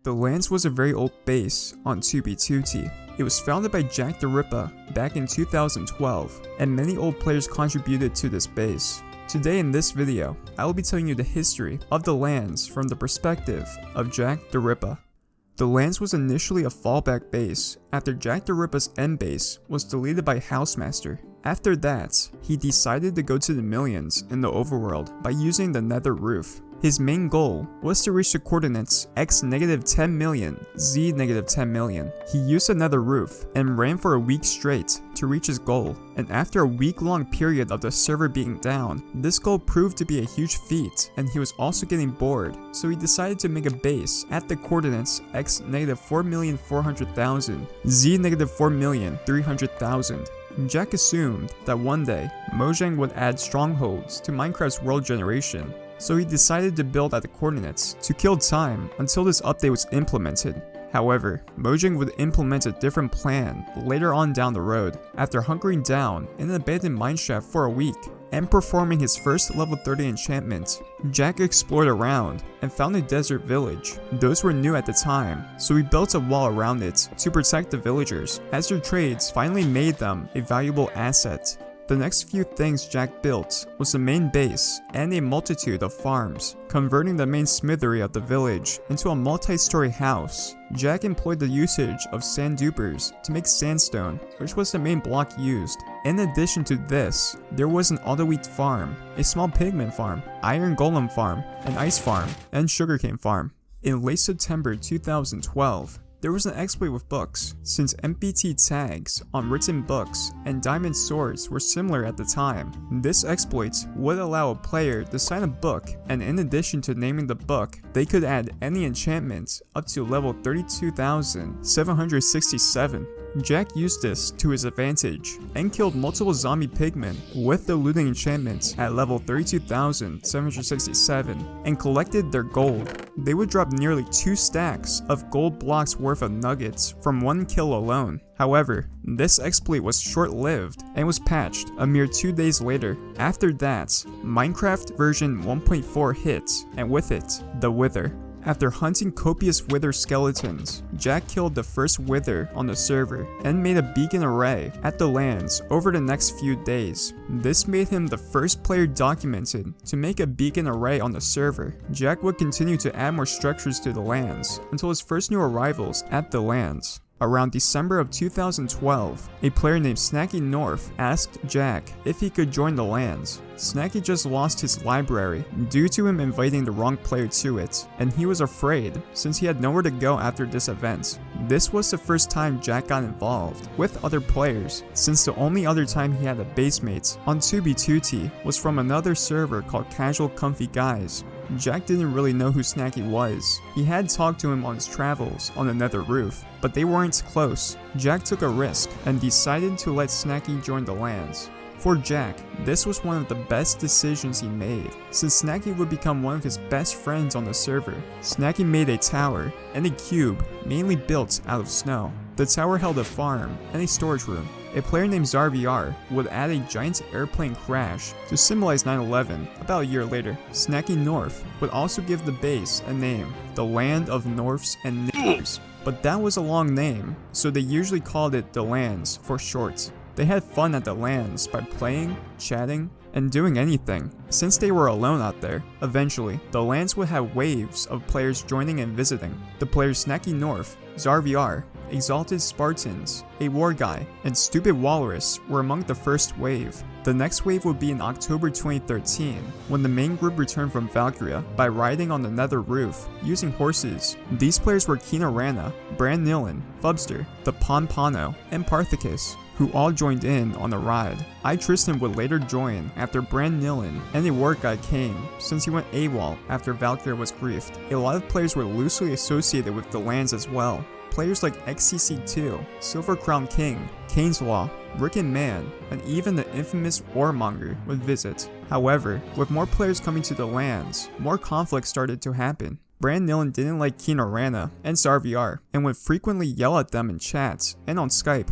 The lands was a very old base on 2B2T. It was founded by Jacktherippa back in 2012, and many old players contributed to this base. Today in this video, I will be telling you the history of the lands from the perspective of Jacktherippa. The lands was initially a fallback base after Jacktherippa's end base was deleted by Housemaster. After that, he decided to go to the millions in the overworld by using the nether roof. His main goal was to reach the coordinates x-10 million, z-10 million. He used the nether roof and ran for a week straight to reach his goal, and after a week-long period of the server being down, this goal proved to be a huge feat, and he was also getting bored, so he decided to make a base at the coordinates x-4,400,000, z-4,300,000. Jack assumed that one day, Mojang would add strongholds to Minecraft's world generation, so he decided to build at the coordinates to kill time until this update was implemented. However, Mojang would implement a different plan later on down the road, after hunkering down in an abandoned mineshaft for a week and performing his first level 30 enchantment. Jack explored around and found a desert village. Those were new at the time, so he built a wall around it to protect the villagers, as their trades finally made them a valuable asset. The next few things Jack built was the main base and a multitude of farms, converting the main smithery of the village into a multi-story house. Jack employed the usage of sand dupers to make sandstone, which was the main block used. In addition to this, there was an auto wheat farm, a small pigment farm, iron golem farm, an ice farm, and sugarcane farm. In late September 2012, there was an exploit with books, since MPT tags on written books and diamond swords were similar at the time. This exploit would allow a player to sign a book, and in addition to naming the book, they could add any enchantment up to level 32,767. Jack used this to his advantage and killed multiple zombie pigmen with the looting enchantment at level 32,767 and collected their gold. They would drop nearly 2 stacks of gold blocks worth of nuggets from one kill alone. However, this exploit was short-lived and was patched a mere 2 days later. After that, Minecraft version 1.4 hit, and with it, the Wither. After hunting copious wither skeletons, Jack killed the first wither on the server and made a beacon array at the lands over the next few days. This made him the first player documented to make a beacon array on the server. Jack would continue to add more structures to the lands until his first new arrivals at the lands. Around December of 2012, a player named Snacky North asked Jack if he could join the lands. Snacky just lost his library due to him inviting the wrong player to it, and he was afraid since he had nowhere to go after this event. This was the first time Jack got involved with other players, since the only other time he had a basemate on 2B2T was from another server called Casual Comfy Guys. Jack didn't really know who Snacky was. He had talked to him on his travels on the nether roof, but they weren't close. Jack took a risk and decided to let Snacky join the lands. For Jack, this was one of the best decisions he made, since Snacky would become one of his best friends on the server. Snacky made a tower and a cube mainly built out of snow. The tower held a farm and a storage room. A player named ZarVR would add a giant airplane crash to symbolize 9/11 about a year later. Snacky North would also give the base a name, the Land of Norths and Niggers, but that was a long name, so they usually called it the Lands for short. They had fun at the lands by playing, chatting, and doing anything, since they were alone out there. Eventually, the lands would have waves of players joining and visiting. The players Snacky North, ZarVR, Exalted Spartans, a war guy, and Stupid Walrus were among the first wave. The next wave would be in October 2013, when the main group returned from Valkyria by riding on the nether roof using horses. These players were Kinarana, Brandnillan, Fubster, the Pompano, and Parthicus, who all joined in on the ride. Tristan would later join after Brandnillan and a war guy came, since he went AWOL after Valkyria was griefed. A lot of players were loosely associated with the lands as well. Players like XCC2, Silver Crown King, Kane's Law, Rick and Man, and even the infamous Warmonger would visit. However, with more players coming to the lands, more conflict started to happen. Brandnillan didn't like Kinarana and ZarVR, and would frequently yell at them in chats and on Skype.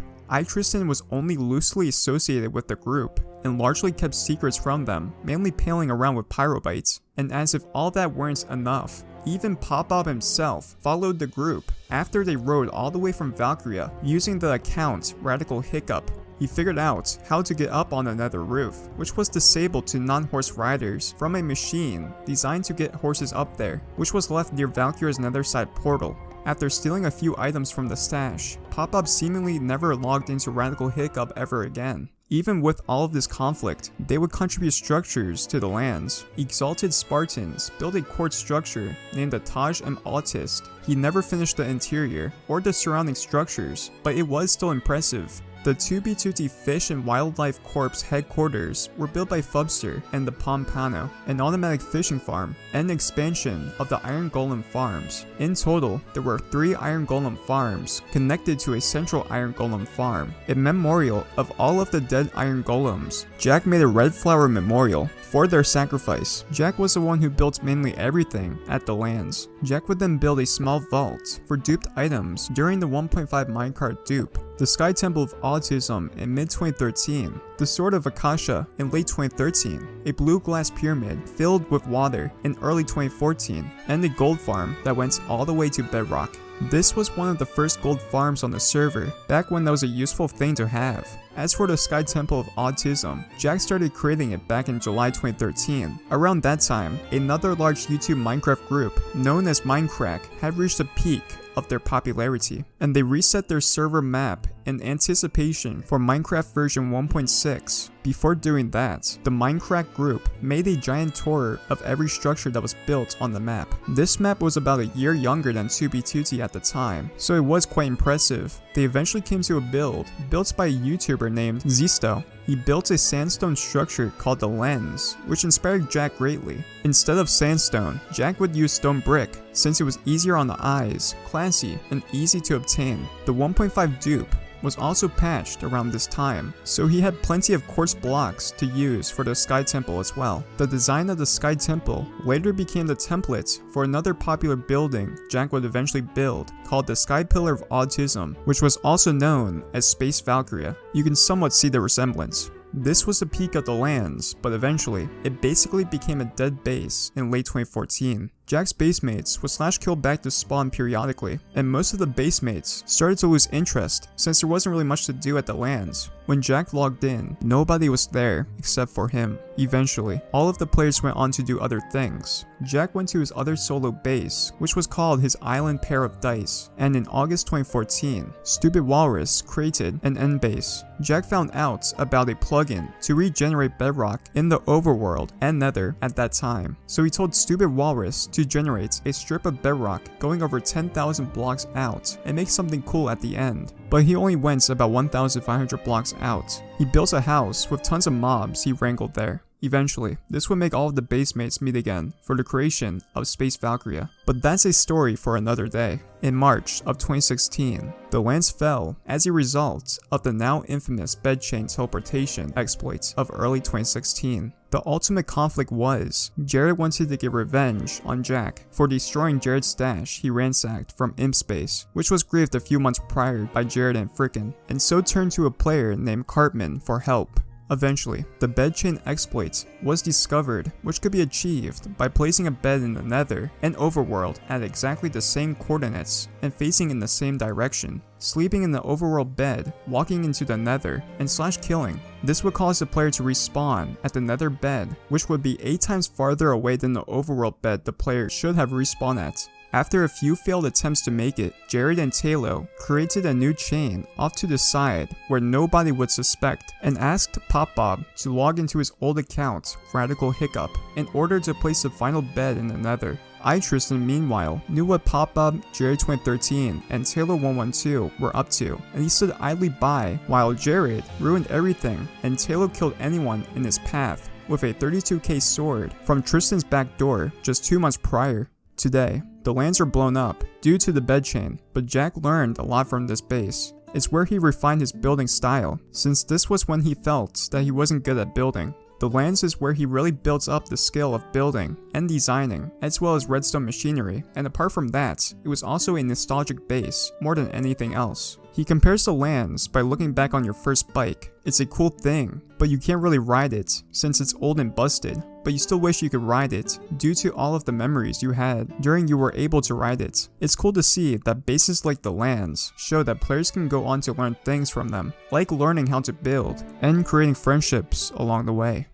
Tristan was only loosely associated with the group, and largely kept secrets from them, mainly pailing around with pyrobites. And as if all that weren't enough, even Pop-Bob himself followed the group after they rode all the way from Valkyria using the account Radical Hiccup. He figured out how to get up on another roof, which was disabled to non-horse riders from a machine designed to get horses up there, which was left near Valkyria's Netherside portal. After stealing a few items from the stash, Pop-Bob seemingly never logged into Radical Hiccup ever again. Even with all of this conflict, they would contribute structures to the lands. Exalted Spartans built a court structure named the Taj Autist. He never finished the interior or the surrounding structures, but it was still impressive. The 2B2T Fish and Wildlife Corps headquarters were built by Fubster and the Pompano, an automatic fishing farm, and an expansion of the Iron Golem farms. In total, there were 3 Iron Golem farms connected to a central Iron Golem farm. In memorial of all of the dead Iron Golems, Jack made a red flower memorial for their sacrifice. Jack was the one who built mainly everything at the lands. Jack would then build a small vault for duped items during the 1.5 minecart dupe, the Sky Temple of Autism in mid-2013, the Sword of Akasha in late 2013, a blue glass pyramid filled with water in early 2014, and a gold farm that went all the way to bedrock. This was one of the first gold farms on the server, back when that was a useful thing to have. As for the Sky Temple of Autism, Jack started creating it back in July 2013. Around that time, another large YouTube Minecraft group, known as Minecraft, had reached a peak of their popularity, and they reset their server map in anticipation for Minecraft version 1.6. Before doing that, the Minecraft group made a giant tour of every structure that was built on the map. This map was about a year younger than 2B2T at the time, so it was quite impressive. They eventually came to a build built by a YouTuber named Zisto. He built a sandstone structure called the Lens, which inspired Jack greatly. Instead of sandstone, Jack would use stone brick since it was easier on the eyes, classy, and easy to obtain. The 1.5 dupe was also patched around this time, so he had plenty of quartz blocks to use for the Sky Temple as well. The design of the Sky Temple later became the template for another popular building Jack would eventually build, called the Sky Pillar of Autism, which was also known as Space Valkyria. You can somewhat see the resemblance. This was the peak of the lands, but eventually, it basically became a dead base in late 2014. Jack's basemates would /kill back to spawn periodically, and most of the basemates started to lose interest since there wasn't really much to do at the lands. When Jack logged in, nobody was there except for him. Eventually, all of the players went on to do other things. Jack went to his other solo base, which was called his Island Pair of Dice, and in August 2014, Stupid Walrus created an end base. Jack found out about a plugin to regenerate bedrock in the overworld and nether at that time, so he told Stupid Walrus to generate a strip of bedrock going over 10,000 blocks out and make something cool at the end. But he only went about 1,500 blocks out. He built a house with tons of mobs he wrangled there. Eventually, this would make all of the basemates meet again for the creation of Space Valkyria. But that's a story for another day. In March of 2016, the lands fell as a result of the now infamous bed chain teleportation exploits of early 2016. The ultimate conflict was, Jared wanted to get revenge on Jack for destroying Jared's stash he ransacked from Imp Space, which was griefed a few months prior by Jared and Frickin', and so turned to a player named Cartman for help. Eventually, the bed chain exploit was discovered, which could be achieved by placing a bed in the nether and overworld at exactly the same coordinates and facing in the same direction, sleeping in the overworld bed, walking into the nether, and /killing. This would cause the player to respawn at the nether bed, which would be 8 times farther away than the overworld bed the player should have respawned at. After a few failed attempts to make it, Jared and Talo created a new chain off to the side where nobody would suspect and asked Pop-Bob to log into his old account, Radical Hiccup, in order to place the final bed in the nether. Tristan, meanwhile, knew what Pop-Bob, Jared 2013, and Talo 112 were up to, and he stood idly by while Jared ruined everything and Talo killed anyone in his path with a 32k sword from Tristan's back door just 2 months prior. Today, the lands are blown up due to the bed chain, but Jack learned a lot from this base. It's where he refined his building style, since this was when he felt that he wasn't good at building. The lands is where he really built up the skill of building and designing, as well as redstone machinery, and apart from that, it was also a nostalgic base more than anything else. He compares the lands by looking back on your first bike. It's a cool thing, but you can't really ride it since it's old and busted. but you still wish you could ride it due to all of the memories you had during you were able to ride it. It's cool to see that bases like the lands show that players can go on to learn things from them, like learning how to build and creating friendships along the way.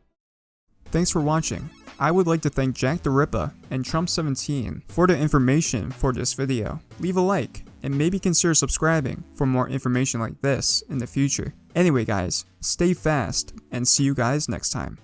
Thanks for watching. I would like to thank Jacktherippa and Trump17 for the information for this video. Leave a like and maybe consider subscribing for more information like this in the future. Anyway guys, stay fast and see you guys next time.